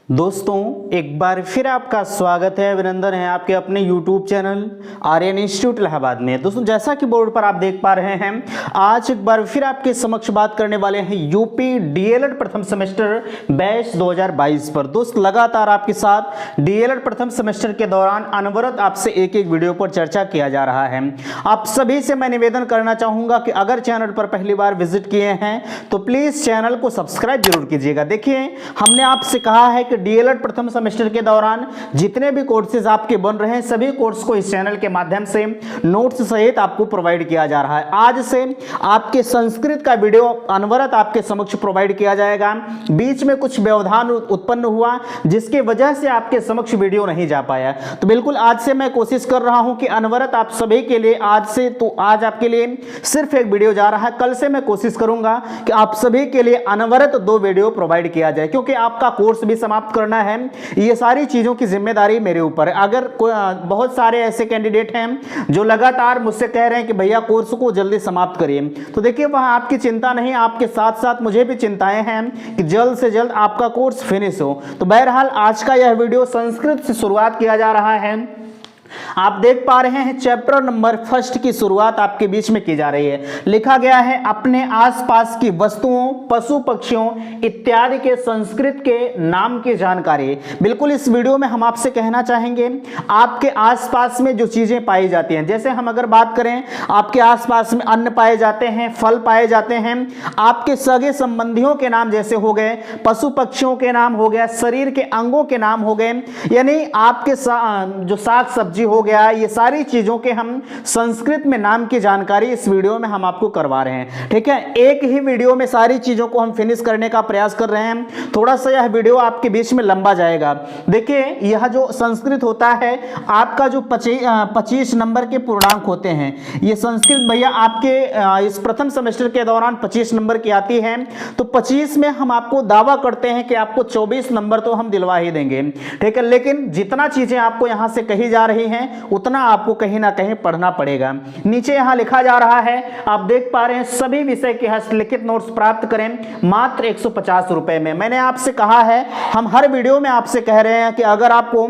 दोस्तों एक बार फिर आपका स्वागत है, अभिनंदन है आपके अपने YouTube channel Aryan institute Allahabad में। दोस्तों जैसा कि बोर्ड पर आप देख पा रहे हैं, आज एक बार फिर आपके समक्ष बात करने वाले हैं यूपी डीएलएड प्रथम सेमेस्टर बैच 2022 पर। दोस्त लगातार आपके साथ डीएलएड प्रथम सेमेस्टर के दौरान अनवरत आपसे एक एक वीडियो पर चर्चा किया जा रहा है। आप सभी से मैं निवेदन करना चाहूंगा कि अगर चैनल पर पहली बार विजिट किए हैं तो प्लीज चैनल को सब्सक्राइब जरूर कीजिएगा। देखिए, हमने आपसे कहा है कि डीएलएड प्रथम सेमेस्टर के दौरान जितने भी कोर्सेज आपके बन रहे हैं सभी कोर्स को इस चैनल के माध्यम से नोट्स सहित आपको प्रोवाइड किया जा रहा है। आज से आपके संस्कृत का वीडियो अनवरत आपके समक्ष प्रोवाइड किया जाएगा। बीच में कुछ व्यवधान उत्पन्न हुआ जिसकी वजह से आपके समक्ष वीडियो नहीं जा पाया, तो बिल्कुल आज से मैं कोशिश कर रहा हूं कि अनवरत आप सभी के लिए आज आपके लिए सिर्फ एक वीडियो जा रहा है। कल से मैं कोशिश करूंगा कि आप सभी के लिए अनवरत 2 वीडियो प्रोवाइड किया जाए, क्योंकि आपका कोर्स भी समाप्त करना है। ये सारी चीजों की जिम्मेदारी मेरे ऊपर है। अगर बहुत सारे ऐसे कैंडिडेट हैं जो लगातार मुझसे कह रहे हैं कि भैया कोर्स को जल्दी समाप्त करिए, तो देखिए वहां आपकी चिंता नहीं, आपके साथ साथ मुझे भी चिंताएं हैं कि जल्द से जल्द आपका कोर्स फिनिश हो। तो बहरहाल आज का यह वीडियो संस्कृत से शुरुआत किया जा रहा है। आप देख पा रहे हैं चैप्टर नंबर 1 की शुरुआत आपके बीच में की जा रही है। लिखा गया है अपने आसपास की वस्तुओं, पशु पक्षियों इत्यादि के संस्कृत के नाम की जानकारी। बिल्कुल इस वीडियो में हम आपसे कहना चाहेंगे आपके आसपास में जो चीजें पाई जाती हैं, जैसे हम अगर बात करें आपके आसपास में अन्न पाए जाते हैं, फल पाए जाते हैं, आपके सगे संबंधियों के नाम जैसे हो गए, पशु पक्षियों के नाम हो गया, शरीर के अंगों के नाम हो गए, यानी आपके जो साग सब्जी हो गया, ये सारी चीजों के हम संस्कृत में नाम की जानकारी इस वीडियो में हम आपको करवा रहे हैं। ठीक है, एक ही वीडियो में सारी चीजों को हम फिनिश करने का प्रयास कर रहे हैं। थोड़ा सा यह वीडियो आपके बीच में लंबा जाएगा। देखिए, यह जो संस्कृत होता है आपका जो 25 नंबर के पूर्णांक होते हैं, ये संस्कृत भैया आपके इस प्रथम सेमेस्टर के दौरान 25 नंबर की आती है। तो 25 में हम आपको दावा करते हैं कि आपको 24 नंबर तो हम दिलवा ही देंगे। ठीक है, लेकिन जितना चीजें आपको यहां से कही जा रही हैं उतना आपको कहीं ना कहीं पढ़ना पड़ेगा। नीचे यहां लिखा जा रहा है, आप देख पा रहे हैं, सभी विषय के हस्तलिखित नोट्स प्राप्त करें मात्र 150 रुपए में। मैंने आपसे कहा है, हम हर वीडियो में आपसे कह रहे हैं कि अगर आपको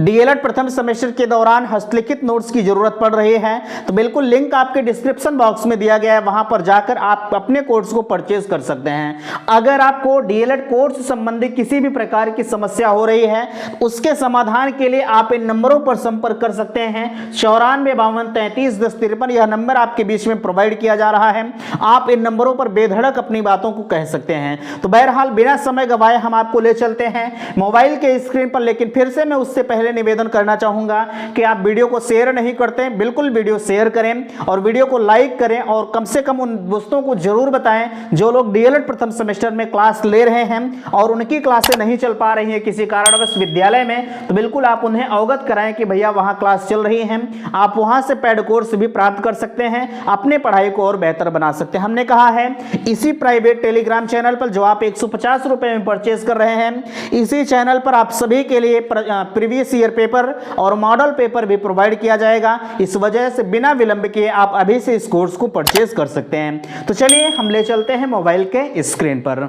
डीएलएड प्रथम सेमेस्टर के दौरान हस्तलिखित नोट्स की जरूरत पड़ रही है तो बिल्कुल लिंक आपके डिस्क्रिप्शन बॉक्स में दिया गया है, वहां पर जाकर आप अपने कोर्स को परचेज कर सकते हैं। अगर आपको डीएलएड कोर्स संबंधी किसी भी प्रकार की समस्या हो रही है, उसके समाधान के लिए आप इन नंबरों पर संपर्क कर सकते हैं। 9452331053 यह नंबर आपके बीच में प्रोवाइड किया जा रहा है। आप इन नंबरों पर बेधड़क अपनी बातों को कह सकते हैं। तो बहरहाल बिना समय गवाए हम आपको ले चलते हैं मोबाइल के स्क्रीन पर। लेकिन फिर से मैं उससे पहले निवेदन करना चाहूंगा कि आप वीडियो को शेयर नहीं करते, बिल्कुल वीडियो शेयर करें और वीडियो को लाइक करें, और कम से कम उन दोस्तों को जरूर बताएं जो लोग डीएलएड प्रथम सेमेस्टर में क्लास ले रहे हैं और उनकी क्लासें नहीं चल पा रही है किसी कारणवश विद्यालय में, तो बिल्कुल आप उन्हें अवगत कराएं कि भैया वहां क्लास चल रही है, आप वहां से पेड कोर्स भी प्राप्त कर सकते हैं, अपने पढ़ाई को और बेहतर बना सकते हैं। हमने कहा है इसी प्राइवेट टेलीग्राम चैनल पर जो आप 150 रुपए में परचेज कर रहे हैं, इसी चैनल पर आप सभी के लिए प्रीवियस ईयर पेपर और मॉडल पेपर भी प्रोवाइड किया जाएगा। इस वजह से बिना विलंब किए आप अभी से इस कोर्स को परचेज कर सकते हैं। तो चलिए हम ले चलते हैं मोबाइल के स्क्रीन पर।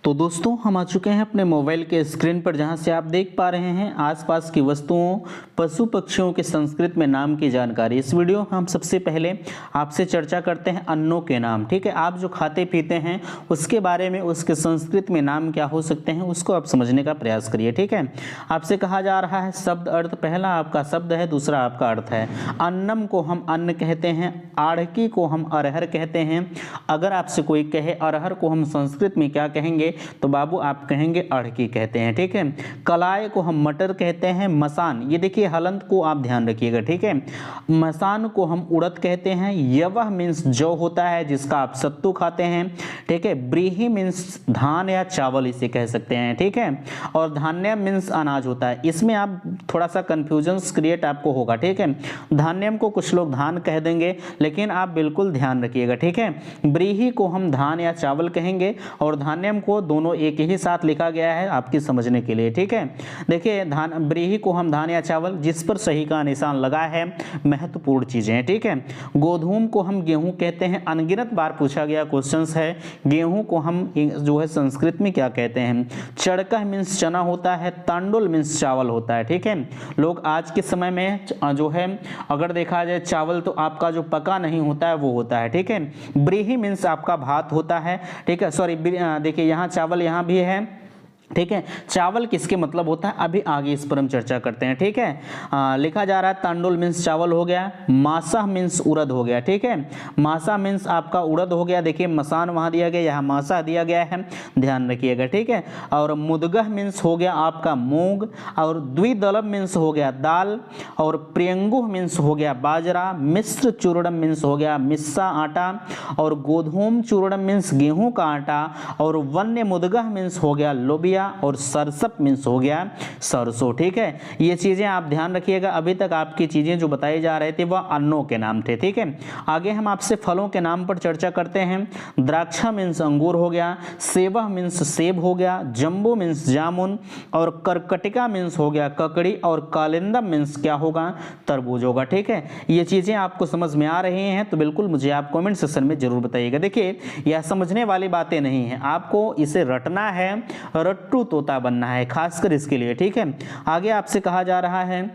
तो दोस्तों हम आ चुके हैं अपने मोबाइल के स्क्रीन पर, जहां से आप देख पा रहे हैं आसपास की वस्तुओं, पशु पक्षियों के संस्कृत में नाम की जानकारी। इस वीडियो हम सबसे पहले आपसे चर्चा करते हैं अन्नों के नाम। ठीक है, आप जो खाते पीते हैं उसके बारे में, उसके संस्कृत में नाम क्या हो सकते हैं उसको आप समझने का प्रयास करिए। ठीक है, आपसे कहा जा रहा है शब्द अर्थ, पहला आपका शब्द है, दूसरा आपका अर्थ है। अन्नम को हम अन्न कहते हैं, आढ़की को हम अरहर कहते हैं। अगर आपसे कोई कहे अरहर को हम संस्कृत में क्या कहेंगे तो बाबू आप कहेंगे अड़की कहते हैं। ठीक है, कलाय को हम मटर कहते हैं। मसान, ये देखिए हलंत को आप ध्यान रखिएगा। ठीक है, मसान को हम उड़द कहते हैं। यवह मीन्स जौ होता है जिसका आप सत्तू खाते हैं। ठीक है, ब्रीही मीन्स धान या चावल इसे कह सकते हैं। ठीक है, और धान्यम मीन्स अनाज होता है। इसमें आप थोड़ा सा कंफ्यूजन क्रिएट आपको होगा। ठीक है, धान्यम को कुछ लोग धान कह देंगे, लेकिन आप बिल्कुल ध्यान रखिएगा। ठीक है, ब्रीही को हम धान या चावल कहेंगे और धान्यम को को दोनों एक ही साथ लिखा गया है आपकी समझने के लिए, ठीक है। देखिए धान, ब्रीही को हम धान या चावल, जिस पर सही का निशान लगा है, महत्वपूर्ण चीजें हैं, ठीक है। गोधूम को हम गेहूं कहते हैं, अनगिनत बार पूछा गया क्वेश्चंस है। गेहूं को हम जो है संस्कृत में क्या कहते हैं? चड़का मीन्स चना होता है, तांडुल मीन्स चावल होता है, ठीक है। लोग आज के समय में जो है अगर देखा जाए चावल तो आपका जो पका नहीं होता है वो होता है, ठीक है। ब्रीही मीन्स आपका भात होता है, ठीक है। सॉरी, देखिए यहाँ चावल यहाँ भी है, ठीक है। चावल किसके मतलब होता है अभी आगे इस पर हम चर्चा करते हैं, ठीक है। लिखा जा रहा है तांडुल मीन्स चावल हो गया, मासा मीन्स उड़द हो गया, ठीक है। मासा मीन्स आपका उड़द हो गया, देखिए मसान वहां दिया गया, यहाँ मासा दिया गया है, ध्यान रखिएगा, ठीक है। और मुदगह मीन्स हो गया आपका मूंग, और द्विदलभ मीन्स हो गया दाल, और प्रियंगु मीन्स हो गया बाजरा, मिश्र चूर्णम मीन्स हो गया मिस्सा आटा, और गोधूम चूर्णम मीन्स गेहूं का आटा, और वन्य मुदगह मीन्स हो गया लोबिया, और सरसप मीन्स हो गया सरसों, ठीक है। ये चीजें आप ध्यान रखिएगा। अभी तक आपकी चीजें जो बताई जा रहे थे वह अन्नों के नाम थे, ठीक है। आगे हम आपसे फलों के नाम पर चर्चा करते हैं। द्राक्षा मीन्स अंगूर हो गया, सेवा मीन्स सेब हो गया, जम्बू मीन्स जामुन, और करकटिका मीन्स हो गया ककड़ी, और कालिंदम मीन्स क्या होगा? तरबूज होगा, ठीक है। ये चीजें आपको समझ में आ रही हैं तो बिल्कुल मुझे आप कमेंट सेक्शन में जरूर बताइएगा। देखिए यह समझने वाली बातें नहीं है, आपको इसे रटना है, रट्टू तोता बनना है खासकर इसके लिए, ठीक है। आगे आपसे कहा जा रहा है,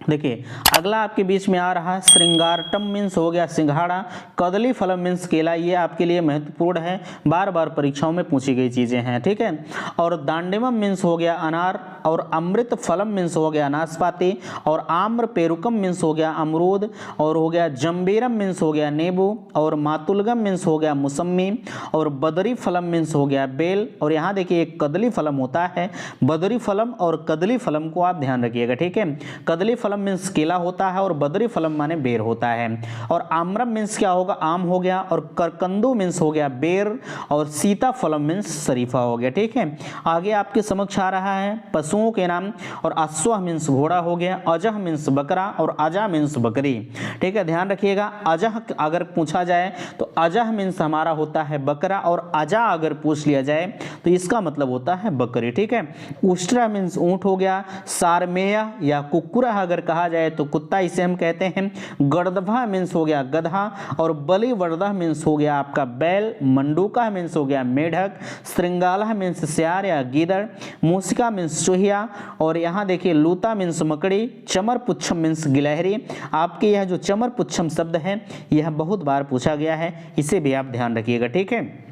देखिए अगला आपके बीच में आ रहा है श्रृंगारटम मीन्स हो गया सिंघाड़ा, कदली फलम मीन्स केला, ये आपके लिए महत्वपूर्ण है, बार बार परीक्षाओं में पूछी गई चीजें हैं, ठीक है। और दांडिमम मीन्स हो गया अनार, और अमृत फलम मीन्स हो गया नाशपाती, और आम्र पेरुकम मीन्स हो गया अमरूद, और हो गया जम्बीरम मीन्स हो गया नींबू, और मातुलगम मीन्स हो गया मौसम्मी, और बदरी फलम मीन्स हो गया बेल। और यहाँ देखिए एक कदली फलम होता है, बदरी फलम और कदली फलम को आप ध्यान रखिएगा, ठीक है। कदली फलम मीन्स केला होता है, और बदरी फलम माने बेर होता है। और आम्रम मीन्स क्या होगा? आम हो गया, और करकंदू मीन्स हो गया बेर, और सीता फलम मीन्स शरीफा हो गया, ठीक है। आगे आपके समक्ष आ रहा है पशुओं के नाम, और अश्व मीन्स घोड़ा हो गया, अजह मीन्स बकरा, और अजा मीन्स बकरी, ठीक है। ध्यान रखिएगा अजह अगर पूछा जाए तो अजह मीन्स हमारा होता है बकरा, और अजा अगर पूछ लिया जाए तो इसका मतलब होता है बकरी, ठीक है। उष्ट्रा मीन्स ऊंट हो गया, सारमेय या कुकुरा अगर कहा जाए तो कुत्ता इसे हम कहते हैं, गड़धवा मीन्स हो गया गधा, और बलिवर्धा मीन्स हो गया आपका बैल, मंडूका मीन्स हो गया मेढक, श्रृंगाला मीन्स सियार या गीदड़, मूसिका मीन्स चूहिया, और यहाँ देखिए लूता मीन्स मकड़ी, चमर पुच्छम मीन्स गिलहरी। आपके यह जो चमर पुच्छम शब्द है यह बहुत बार पूछा गया है, इसे भी आप ध्यान रखिएगा, ठीक है।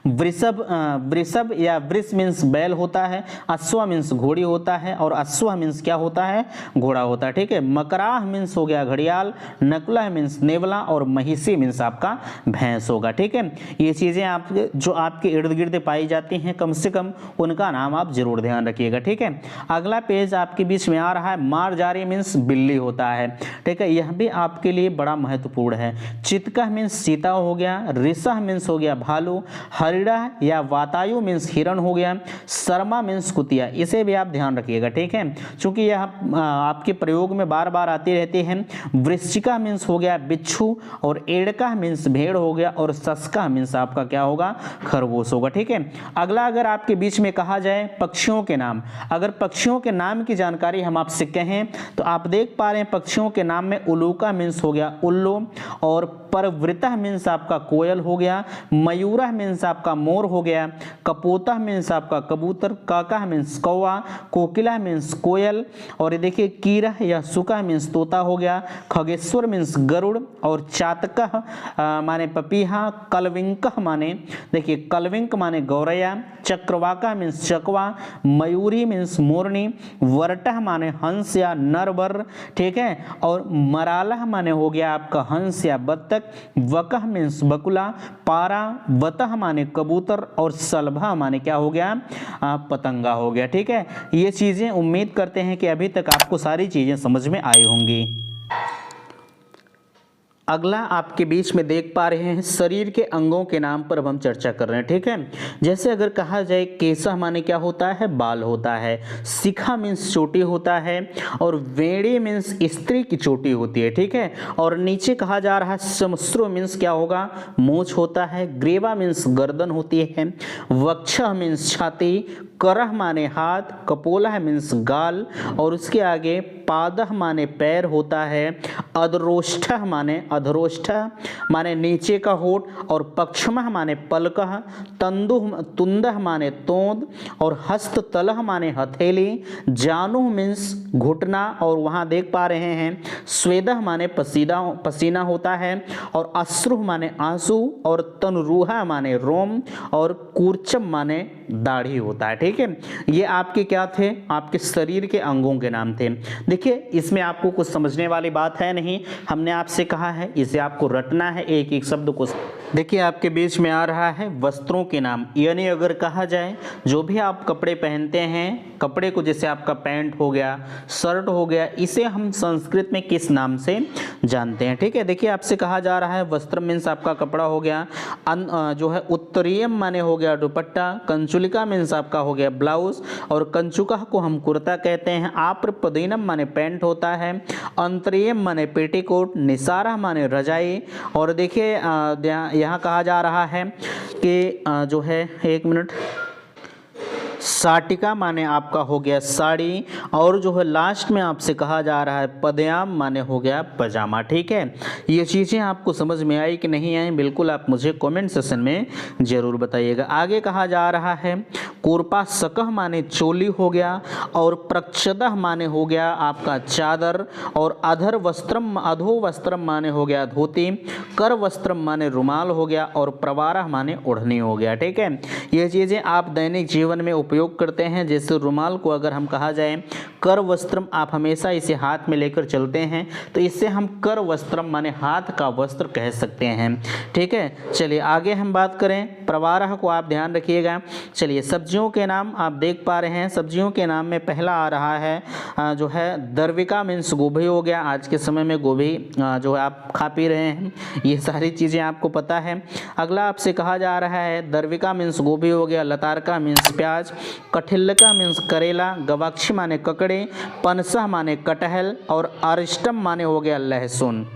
वृषभ या वृष मीन्स बैल होता है, अश्व मीन्स घोड़ी होता है, और अश्व मीन्स क्या होता है? घोड़ा होता है, ठीक है। मकराह मीन्स हो गया घड़ियाल, नकुला मीन्स नेवला, और महिषी मीन्स आपका भैंस होगा, ठीक है। ये चीजें आप जो आपके इर्द गिर्द पाई जाती हैं कम से कम उनका नाम आप जरूर ध्यान रखिएगा, ठीक है। अगला पेज आपके बीच में आ रहा है मारजारी मीन्स बिल्ली होता है, ठीक है। यह भी आपके लिए बड़ा महत्वपूर्ण है। चितका मीन्स चीता हो गया, ऋषह मीन्स हो गया भालू, हरिड़ा या वातायु मीन्स हिरण हो गया, शर्मा मीन्स कुतिया, इसे भी आप ध्यान रखिएगा, ठीक है, क्योंकि यह आपके प्रयोग में बार बार आती रहती है। वृश्चिका मीन्स हो गया बिच्छू, और एड़का मीन्स भेड़ हो गया, और सस्का मीन्स आपका क्या होगा? खरगोश होगा, ठीक है। अगला अगर आपके बीच में कहा जाए पक्षियों के नाम, अगर पक्षियों के नाम की जानकारी हम आपसे कहें तो आप देख पा रहे हैं पक्षियों के नाम में उलूका मीन्स हो गया उल्लू, और परवृता मीन्स आपका कोयल हो गया, मयूरा मीन्स आपका मोर हो गया, कपोता मीन्स आपका कबूतर, काका मीन्स कौवा, कोकिला मीन्स कोयल, और ये देखिए कीरा या सुका मीन्स तोता हो गया, खगेश्वर मीन्स गरुड़, और चातक माने पपीहा, कलविंक माने देखिए कलविंक माने गौरैया, चक्रवाका मीन्स चकवा, मयूरी मीन्स मोरनी, वरटह माने हंस या नरबर, ठीक है। और मराला माने हो गया आपका हंस या बत्तख, वकह मीन्स बकुला, पारा वतह माने कबूतर, और सलभा माने क्या हो गया? पतंगा हो गया, ठीक है। ये चीजें उम्मीद करते हैं कि अभी तक आपको सारी चीजें समझ में आई होंगी। अगला आपके बीच में देख पा रहे हैं शरीर के अंगों के नाम पर अब हम चर्चा कर रहे हैं, ठीक है। जैसे अगर कहा जाए केसा माने क्या होता है, बाल होता है, शिखा मीन्स चोटी होता है, और वेड़ी मीन्स स्त्री की चोटी होती है, ठीक है। और नीचे कहा जा रहा है समश्रु मीन्स क्या होगा, मूछ होता है, ग्रीवा मीन्स गर्दन होती है, वक्ष मीन्स छाती, करह माने हाथ, कपोला मीन्स गाल, और उसके आगे पादह माने पैर होता है, अधरोष्ठः माने अधरोष्ठः माने नीचे का होठ, और पक्षमः माने पलकः, तुंदः माने तोंद, और हस्ततलः माने हथेली, जानुः मीन्स घुटना, और वहाँ देख पा रहे हैं स्वेदः माने पसीना होता है, और अश्रु माने आंसू, और तनुरूहा माने रोम, और कूर्चम माने दाढ़ी होता है, ठीक है। ये आपके क्या थे, आपके शरीर के अंगों के नाम थे। देखिए इसमें आपको कुछ समझने वाली बात है नहीं, हमने आपसे कहा है इसे आपको रटना है, एक एक शब्द को। देखिए आपके बीच में आ रहा है वस्त्रों के नाम, यानी अगर कहा जाए जो भी आप कपड़े पहनते हैं, कपड़े को जैसे आपका पैंट हो गया, शर्ट हो गया, इसे हम संस्कृत में किस नाम से जानते हैं, ठीक है। देखिए आपसे कहा जा रहा है वस्त्र मीन्स आपका कपड़ा हो गया, जो है उत्तरीयम माने हो गया दुपट्टा, कंचुलिका मीन्स आपका हो गया ब्लाउज, और कंचुका को हम कुर्ता कहते हैं, आप्रपदीनम माने पैंट होता है, अंतरियम माने पेटीकोट, निसारा माने रजाई, और देखिए यहाँ कहा जा रहा है कि जो है एक मिनट, साटिका माने आपका हो गया साड़ी, और जो है लास्ट में आपसे कहा जा रहा है पदयाम माने हो गया पजामा, ठीक है। ये चीज़ें आपको समझ में आई कि नहीं आई, बिल्कुल आप मुझे कमेंट सेक्शन में ज़रूर बताइएगा। आगे कहा जा रहा है कोरपा सकह माने चोली हो गया, और प्रक्षदह माने हो गया आपका चादर, और अधर वस्त्रम अधो वस्त्रम माने हो गया धोती, कर वस्त्रम माने रुमाल हो गया, और प्रवारह माने ओढ़नी हो गया, ठीक है। ये चीज़ें आप दैनिक जीवन में उपयोग करते हैं। जैसे रुमाल को अगर हम कहा जाए कर वस्त्रम, आप हमेशा इसे हाथ में लेकर चलते हैं, तो इससे हम कर वस्त्रम माने हाथ का वस्त्र कह सकते हैं, ठीक है। चलिए आगे हम बात करें, प्रवारह को आप ध्यान रखिएगा। चलिए सब्जियों के नाम आप देख पा रहे हैं, सब्जियों के नाम में पहला आ रहा है जो है दर्विका मीन्स गोभी हो गया, आज के समय में गोभी जो है आप खा पी रहे हैं, ये सारी चीज़ें आपको पता है। अगला आपसे कहा जा रहा है दर्विका मीन्स गोभी हो गया, लतारका मीन्स प्याज, कठिल्लका मीन्स करेला, गवाक्षी माने ककड़े, पनसा माने कटहल, और अरिष्टम माने हो गया लहसुन।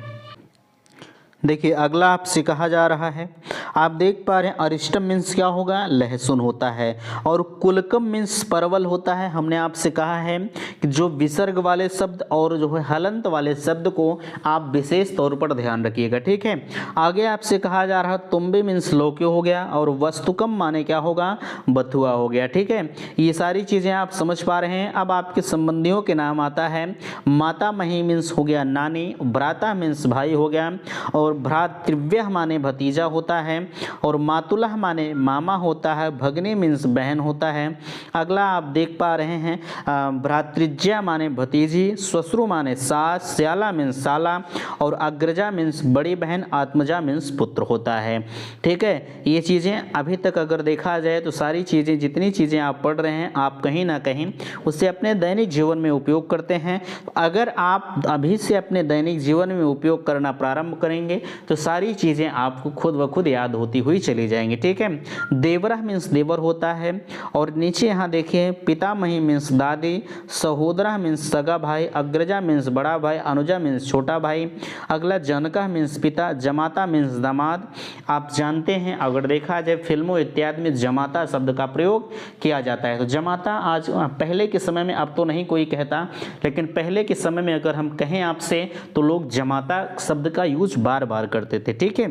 देखिए अगला आपसे कहा जा रहा है, आप देख पा रहे हैं अरिष्टम मीन्स क्या होगा, लहसुन होता है, और कुलकम मीन्स परवल होता है। हमने आपसे कहा है कि जो विसर्ग वाले शब्द और जो है हलंत वाले शब्द को आप विशेष तौर पर ध्यान रखिएगा, ठीक है। आगे आपसे कहा जा रहा है तुम्बे मीन्स लौकी हो गया, और वस्तुकम माने क्या होगा, बथुआ हो गया, ठीक है। ये सारी चीज़ें आप समझ पा रहे हैं। अब आपके संबंधियों के नाम आता है, माता मही मीन्स हो गया नानी, भ्राता मीन्स भाई हो गया, और भ्रातृव्य माने भतीजा होता है, और मातुलह माने मामा होता है, भगनी मीन्स बहन होता है। अगला आप देख पा रहे हैं भ्रातृज्या माने भतीजी, ससुर माने सास, श्याला मीन्स साला, और अग्रजा मीन्स बड़ी बहन, आत्मजा मीन्स पुत्र होता है, ठीक है। ये चीज़ें अभी तक अगर देखा जाए तो सारी चीज़ें, जितनी चीज़ें आप पढ़ रहे हैं, आप कहीं ना कहीं उससे अपने दैनिक जीवन में उपयोग करते हैं। अगर आप अभी से अपने दैनिक जीवन में उपयोग करना प्रारंभ करेंगे तो सारी चीज़ें आपको खुद ब खुद याद होती हुई चली जाएंगी, ठीक है। देवरह मीन्स देवर होता है, और नीचे यहाँ देखिए पितामही मीन्स दादी, सहोदरा मीन्स सगा भाई, अग्रजा मीन्स बड़ा भाई, अनुजा मीन्स छोटा भाई। अगला जनका मीन्स पिता, जमाता मीन्स दामाद। आप जानते हैं अगर देखा जाए फिल्मों इत्यादि में जमाता शब्द का प्रयोग किया जाता है, तो जमाता आज पहले के समय में, अब तो नहीं कोई कहता, लेकिन पहले के समय में अगर हम कहें आपसे तो लोग जमाता शब्द का यूज बार बार करते थे, ठीक है।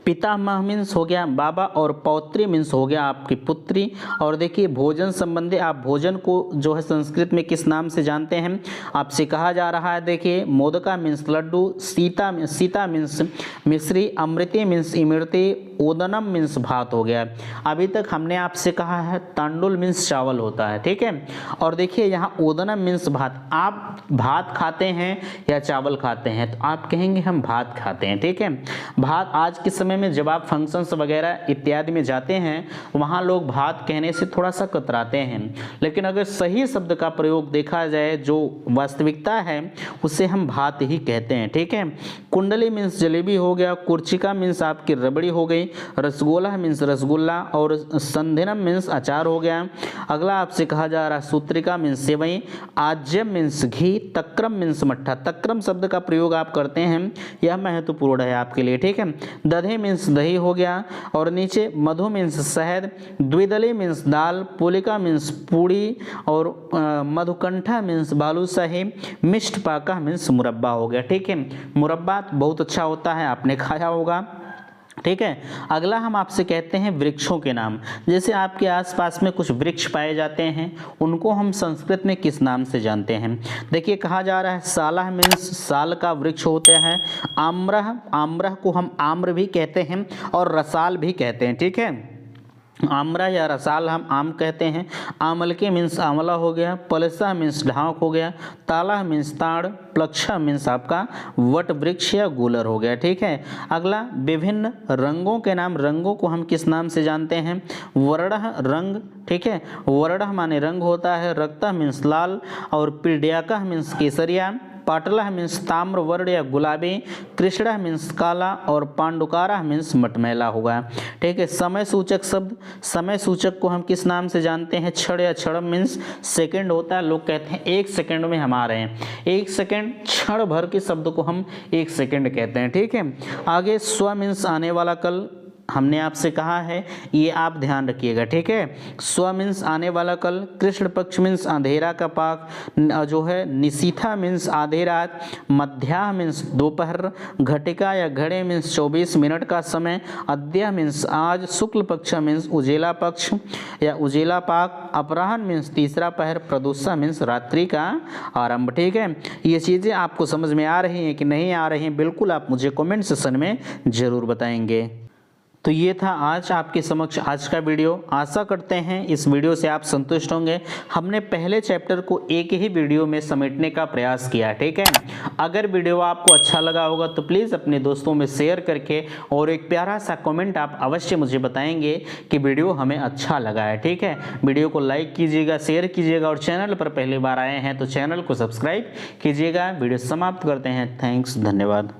पितामह मीन्स हो गया बाबा, और पौत्री मीन्स हो गया आपकी पुत्री। और देखिए भोजन संबंधी, आप भोजन को जो है संस्कृत में किस नाम से जानते हैं, आपसे कहा जा रहा है, देखिए मोदका मीन्स लड्डू, सीता मीन्स मिश्री, अमृति मीन्स इमरती, ओदनम मीन्स भात हो गया। अभी तक हमने आपसे कहा है तांडुल मीन्स चावल होता है, ठीक है। और देखिए यहाँ ओदनम मीन्स भात, आप भात खाते हैं या चावल खाते हैं, तो आप कहेंगे हम भात खाते हैं, ठीक है। भात आज आज के समय में जब आप फंक्शंस वगैरह इत्यादि में जाते हैं वहाँ लोग भात कहने से थोड़ा सा कतराते हैं, लेकिन अगर सही शब्द का प्रयोग देखा जाए जो वास्तविकता है उसे हम भात ही कहते हैं। ठीक है, कुंडली मीन्स जलेबी हो गया, कुर्चिका मीन्स आपकी रबड़ी हो गई, रसगोला मीन्स रसगुल्ला और संधिनम मीन्स अचार हो गया। अगला आपसे कहा जा रहा है सूत्रिका मीन्स सेवई, आज्यम मीन्स घी, तक्रम मीन्स मट्ठा। तक्रम शब्द का प्रयोग आप करते हैं, यह महत्वपूर्ण है आपके लिए। ठीक है, दधे मीन्स दही हो गया और नीचे मधु मीन्स शहद, द्विदली मीन्स दाल, पुलिका मीन्स पूड़ी और मधुकंठा मीन्स बालूशाही, मिष्ट पाका मीन्स मुरब्बा हो गया। ठीक है, मुरब्बा बहुत अच्छा होता है, आपने खाया होगा। ठीक है, अगला हम आपसे कहते हैं वृक्षों के नाम। जैसे आपके आसपास में कुछ वृक्ष पाए जाते हैं, उनको हम संस्कृत में किस नाम से जानते हैं? देखिए कहा जा रहा है सालह मीन्स साल का वृक्ष होता है, आम्रह, आम्रह को हम आम्र भी कहते हैं और रसाल भी कहते हैं। ठीक है, आम्रा या रसाल हम आम कहते हैं। आमलके मीन्स आंवला हो गया, पलसा मीन्स ढांक हो गया, ताला मीन्स ताड़, प्लक्षा मीन्स आपका वट वृक्ष या गूलर हो गया। ठीक है, अगला विभिन्न रंगों के नाम। रंगों को हम किस नाम से जानते हैं? वर्ण रंग। ठीक है, वर्ण माने रंग होता है, रक्तः मीन्स लाल और पीड्याकः मीन्स केसरिया, पाटला मीन्स ताम्र वर्ण या गुलाबी, कृष्णा मीन्स काला और पांडुकारा मीन्स मटमैला होगा। ठीक है, समय सूचक शब्द। समय सूचक को हम किस नाम से जानते हैं? क्षण या क्षण मीन्स सेकंड होता है, लोग कहते हैं 1 सेकंड में हम आ रहे हैं। 1 सेकंड, क्षण भर के शब्द को हम 1 सेकंड कहते हैं। ठीक है, आगे स्व मीन्स आने वाला कल, हमने आपसे कहा है ये आप ध्यान रखिएगा। ठीक है, स्व मीन्स आने वाला कल, कृष्ण पक्ष मीन्स अंधेरा का पाक जो है, निशीथा मीन्स आधी रात, मध्याह मीन्स दोपहर, घटिका या घड़े मीन्स 24 मिनट का समय, अद्य मीन्स आज, शुक्ल पक्ष मीन्स उजेला पक्ष या उजेला पाक, अपराह्न मीन्स तीसरा पहर, प्रदोषा मीन्स रात्रि का आरंभ। ठीक है, ये चीज़ें आपको समझ में आ रही हैं कि नहीं आ रही हैं, बिल्कुल आप मुझे कमेंट सेक्शन में ज़रूर बताएंगे। तो ये था आज आपके समक्ष आज का वीडियो। आशा करते हैं इस वीडियो से आप संतुष्ट होंगे। हमने पहले चैप्टर को एक ही वीडियो में समेटने का प्रयास किया। ठीक है, अगर वीडियो आपको अच्छा लगा होगा तो प्लीज़ अपने दोस्तों में शेयर करके और एक प्यारा सा कमेंट आप अवश्य मुझे बताएंगे कि वीडियो हमें अच्छा लगा है। ठीक है, वीडियो को लाइक कीजिएगा, शेयर कीजिएगा और चैनल पर पहली बार आए हैं तो चैनल को सब्सक्राइब कीजिएगा। वीडियो समाप्त करते हैं। थैंक्स, धन्यवाद।